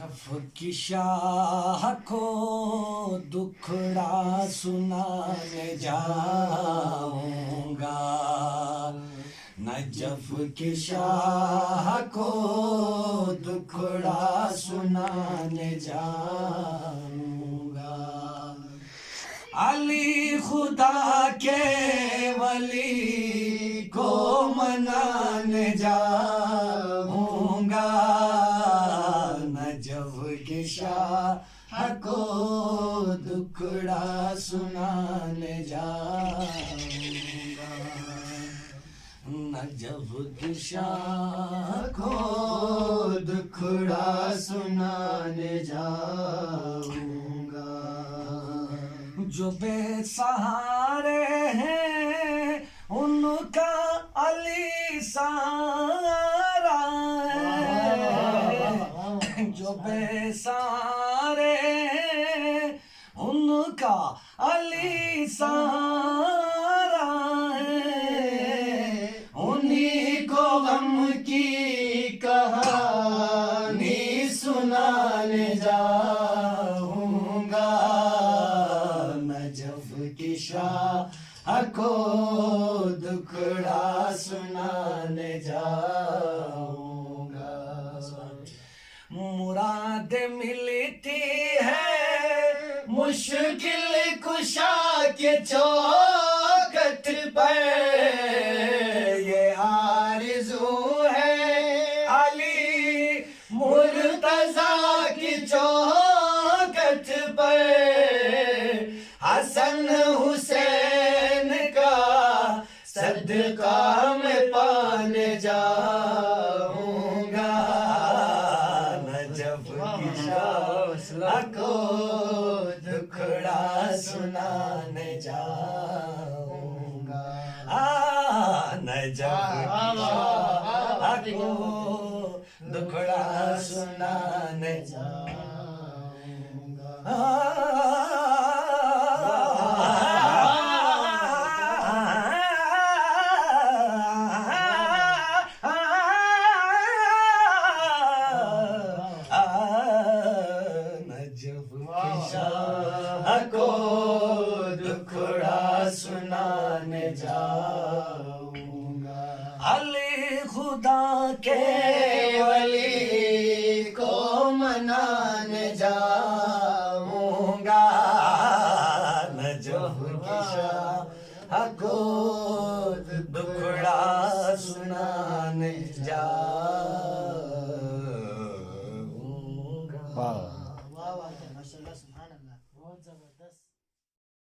Najaf की शाह को दुखड़ा सुनाने जाऊंगा, नजफ की शाह को दुखड़ा सुनाने जाऊंगा। अली खुदा के वली को मनाने जाऊंगा, नजफ की शाह को दुखड़ा सुनाने जाऊंगा, नजफ की शाह को दुखड़ा सुनाने जाऊंगा। जो बेसहारे हैं उनका अली सहारा है, जो बेसहारे हैं उनका अली सहारा है। उन्हीं को गम की कहानी सुनाने जाऊंगा, नजफ की शाह को दुखड़ा सुनाने जाऊंगा। मुराद मिलती है मुश्किल कुशा के चौखट पर, ये आरज़ू है अली मुर्तज़ा की चौखट पर। हसन हुसैन का सदका मैं पाने जाऊंगा, नजफ की शाह को दुखड़ा सुनाने जाऊंगा, नजफ की शाह को दुखड़ा सुनाने जाऊंगा। नजफ की शाह को दुखड़ा सुनाने जाऊंगा। अली खुदा के वली को मनाने जाऊंगा, नजफ की शाह को दुखड़ा सुनाने जाऊंगा। वाह वाह, माशाल्लाह, सुभान अल्लाह, बहुत जबरदस्त।